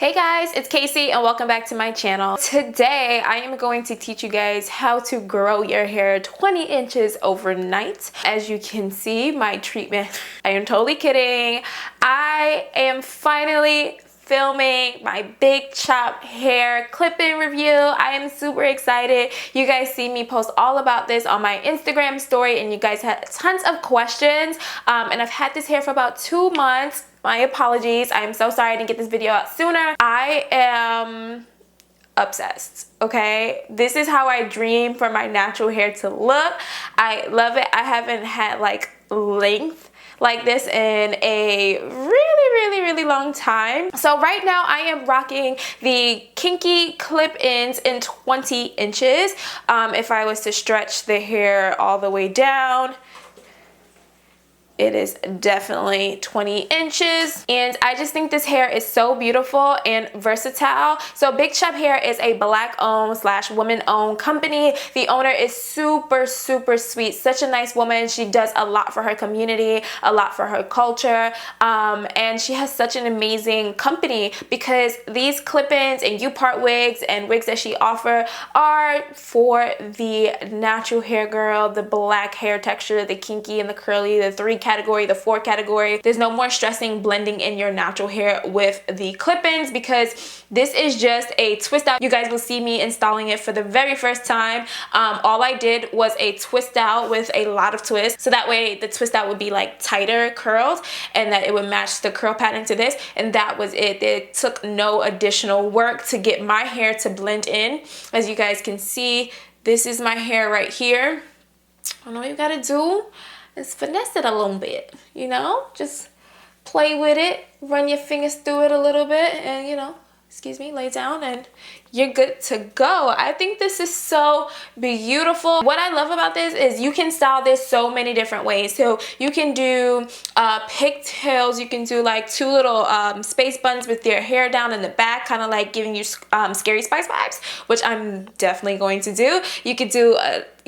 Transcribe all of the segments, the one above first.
Hey guys, it's Casey and welcome back to my channel. Today I am going to teach you guys how to grow your hair 20 inches overnight. As you can see, my treatment, I am totally kidding. I am finally filming my big chop hair clip-in review. I am super excited. You guys see me post all about this on my Instagram story and you guys had tons of questions. And I've had this hair for about 2 months. My apologies. I am so sorry I didn't get this video out sooner. I am obsessed, okay? This is how I dream for my natural hair to look. I love it. I haven't had like length like this in a really long time. So right now I am rocking the Kinky clip-ins in 20 inches. If I was to stretch the hair all the way down, it is definitely 20 inches. And I just think this hair is so beautiful and versatile. So Big Chop Hair is a black owned / woman owned company. The owner is super sweet, such a nice woman. She does a lot for her community, a lot for her culture. And she has such an amazing company because these clip-ins and U-part wigs and wigs that she offers are for the natural hair girl, the black hair texture, the kinky and the curly, the 3 category, the 4 category. There's no more stressing blending in your natural hair with the clip-ins because this is just a twist out. You guys will see me installing it for the very first time. All I did was a twist out with a lot of twists, so that way the twist out would be like tighter curls and that it would match the curl pattern to this, and that was it. It took no additional work to get my hair to blend in. As you guys can see, this is my hair right here. All you gotta do is finesse it a little bit, you know, just play with it, run your fingers through it a little bit, and you know, excuse me, lay down and you're good to go. I think this is so beautiful. What I love about this is you can style this so many different ways. So you can do pigtails, you can do like 2 little space buns with your hair down in the back, kind of like giving you Scary Spice vibes, which I'm definitely going to do. You could do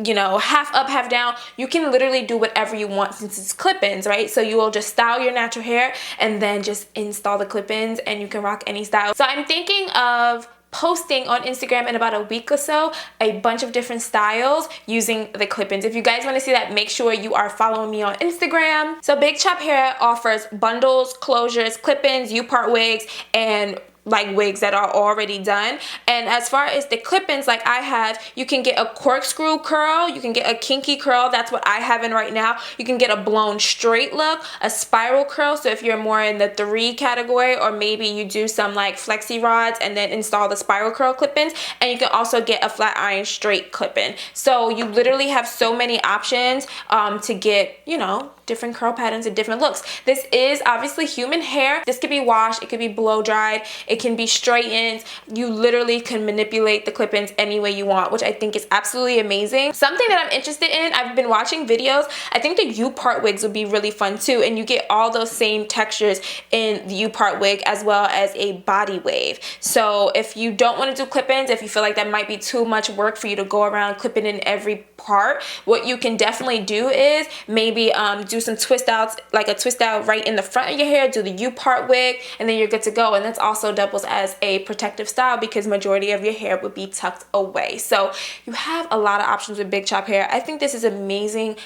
you know, half up, half down. You can literally do whatever you want since it's clip-ins, right? So you will just style your natural hair and then just install the clip-ins and you can rock any style. So I'm thinking of posting on Instagram in about a week or so a bunch of different styles using the clip-ins. If you guys want to see that, make sure you are following me on Instagram. So Big Chop Hair offers bundles, closures, clip-ins, U-part wigs, and like wigs that are already done. And as far as the clip-ins like I have, you can get a corkscrew curl, you can get a kinky curl, that's what I have in right now. You can get a blown straight look, a spiral curl, so if you're more in the 3 category, or maybe you do some like flexi rods and then install the spiral curl clip-ins. And you can also get a flat iron straight clip-in. So you literally have so many options to get, you know, different curl patterns and different looks. This is obviously human hair. This could be washed, it could be blow dried, it can be straightened. You literally can manipulate the clip-ins any way you want, which I think is absolutely amazing. Something that I'm interested in, I've been watching videos, I think the U-part wigs would be really fun too, and you get all those same textures in the U-part wig as well as a body wave. So if you don't want to do clip-ins, if you feel like that might be too much work for you to go around clipping in every part, what you can definitely do is maybe do some twist outs, like a twist out right in the front of your hair, do the U-part wig, and then you're good to go. And that's also doubles as a protective style because majority of your hair would be tucked away. So you have a lot of options with Big Chop Hair. I think this is amazing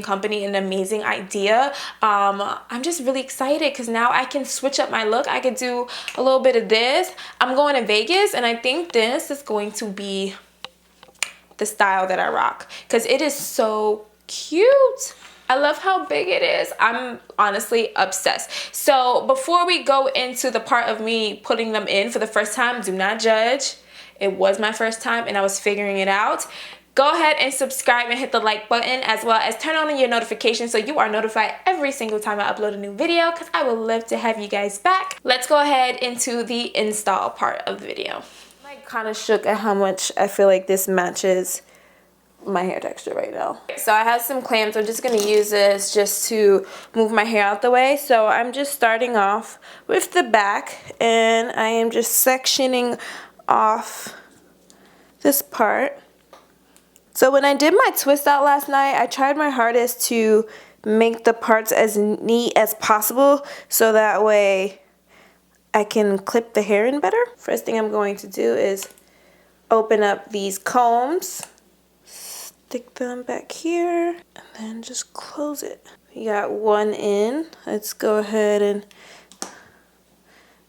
company and amazing idea. I'm just really excited because now I can switch up my look. I could do a little bit of this. I'm going to Vegas and I think this is going to be the style that I rock because it is so cute. I love how big it is. I'm honestly obsessed. So before we go into the part of me putting them in for the first time, do not judge. It was my first time and I was figuring it out. Go ahead and subscribe and hit the like button as well as turn on your notifications so you are notified every single time I upload a new video because I would love to have you guys back. Let's go ahead into the install part of the video. I'm like kind of shook at how much I feel like this matches my hair texture right now. So I have some clamps. I'm just going to use this just to move my hair out the way. So I'm just starting off with the back and I am just sectioning off this part. So when I did my twist out last night, I tried my hardest to make the parts as neat as possible so that way I can clip the hair in better. First thing I'm going to do is open up these combs, stick them back here, and then just close it. We got one in. Let's go ahead and I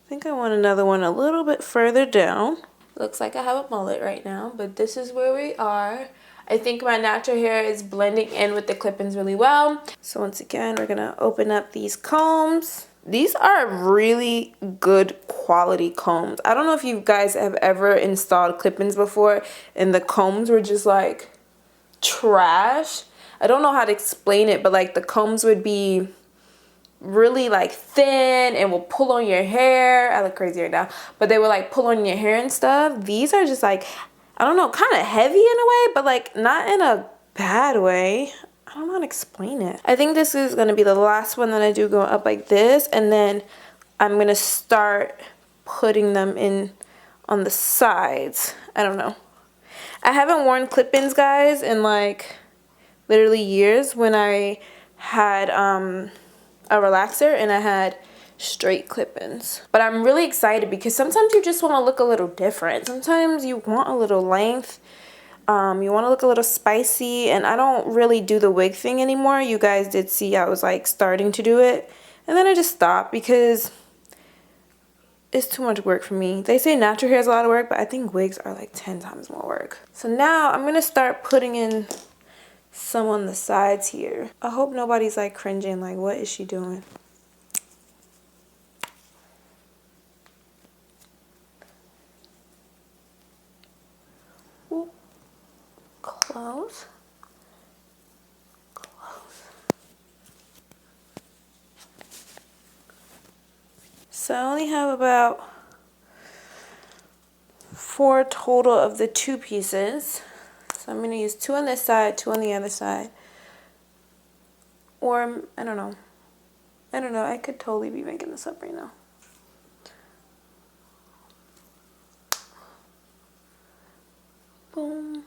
think I want another one a little bit further down. Looks like I have a mullet right now, but this is where we are. I think my natural hair is blending in with the clip-ins really well. So once again, we're gonna open up these combs. These are really good quality combs. I don't know if you guys have ever installed clip-ins before and the combs were just like trash. I don't know how to explain it, but like the combs would be really like thin and will pull on your hair. I look crazy right now, but they will like pull on your hair and stuff. These are just like, I don't know, kind of heavy in a way, but like not in a bad way. I don't know how to explain it. I think this is gonna be the last one that I do going up like this, and then I'm gonna start putting them in on the sides. I don't know. I haven't worn clip-ins, guys, in like literally years. When I had a relaxer and I had straight clip-ins. But I'm really excited because sometimes you just want to look a little different. Sometimes you want a little length. You want to look a little spicy, and I don't really do the wig thing anymore. You guys did see I was like starting to do it, and then I just stopped because it's too much work for me. They say natural hair is a lot of work, but I think wigs are like 10 times more work. So now I'm gonna start putting in some on the sides here. I hope nobody's like cringing, like what is she doing? Ooh. Close. Close. So I only have about 4 total of the 2 pieces. So I'm going to use 2 on this side, 2 on the other side. Or, I don't know. I could totally be making this up right now. Boom.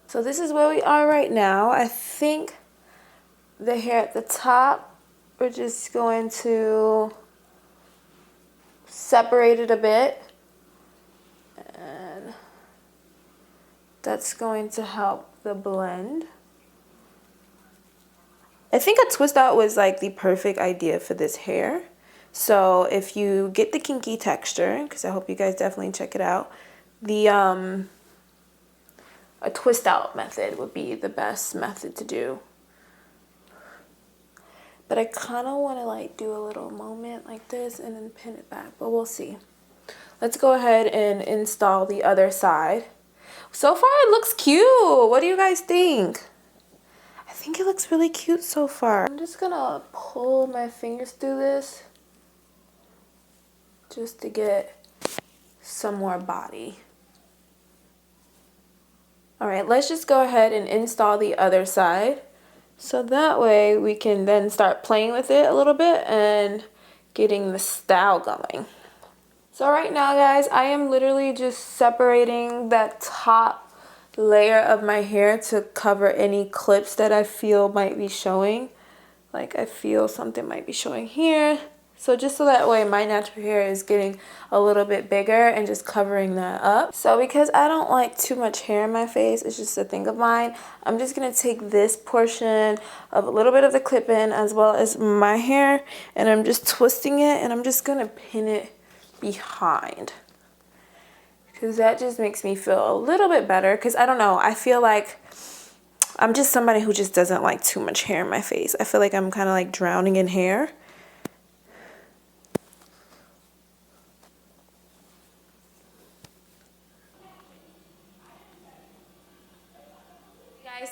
So this is where we are right now. I think the hair at the top, we're just going to separate it a bit. And that's going to help the blend. I think a twist out was like the perfect idea for this hair. So if you get the kinky texture, because I hope you guys definitely check it out, the a twist out method would be the best method to do. But I kind of want to like do a little moment like this and then pin it back, but we'll see. Let's go ahead and install the other side. So far it looks cute. What do you guys think? I think it looks really cute so far. I'm just gonna pull my fingers through this just to get some more body. All right, let's just go ahead and install the other side. So that way we can then start playing with it a little bit and getting the style going. So right now, guys, I am literally just separating that top layer of my hair to cover any clips that I feel might be showing. Like I feel something might be showing here. So just so that way my natural hair is getting a little bit bigger and just covering that up. So because I don't like too much hair in my face, it's just a thing of mine, I'm just going to take this portion of a little bit of the clip-in as well as my hair, and I'm just twisting it, and I'm just going to pin it behind. Because that just makes me feel a little bit better, because I don't know, I feel like I'm just somebody who just doesn't like too much hair in my face. I feel like I'm kind of like drowning in hair.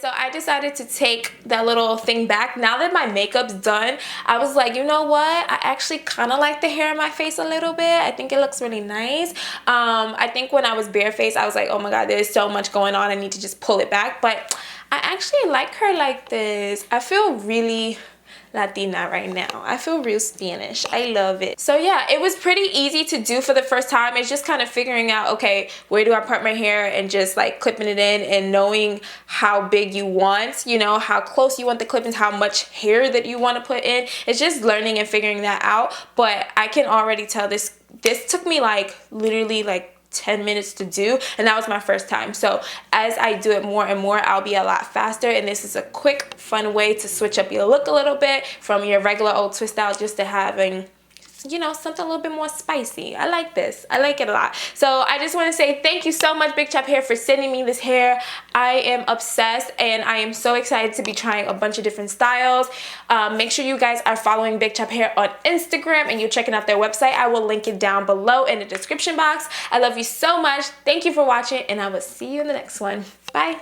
So I decided to take that little thing back. Now that my makeup's done, I was like, you know what? I actually kind of like the hair in my face a little bit. I think it looks really nice. I think when I was barefaced, I was like, oh my God, there's so much going on. I need to just pull it back. But I actually like her like this. I feel really Latina right now. I feel real Spanish. I love it. So yeah, it was pretty easy to do for the first time. It's just kind of figuring out, okay, where do I part my hair, and just like clipping it in and knowing how big you want, you know, how close you want the clip-ins, how much hair that you want to put in. It's just learning and figuring that out. But I can already tell this took me like literally like 10 minutes to do, and that was my first time. So as I do it more and more, I'll be a lot faster, and this is a quick, fun way to switch up your look a little bit from your regular old twist out just to having, you know, something a little bit more spicy. I like this. I like it a lot. So I just want to say thank you so much, Big Chop Hair, for sending me this hair. I am obsessed, and I am so excited to be trying a bunch of different styles. Make sure you guys are following Big Chop Hair on Instagram, and you're checking out their website. I will link it down below in the description box. I love you so much. Thank you for watching, and I will see you in the next one. Bye.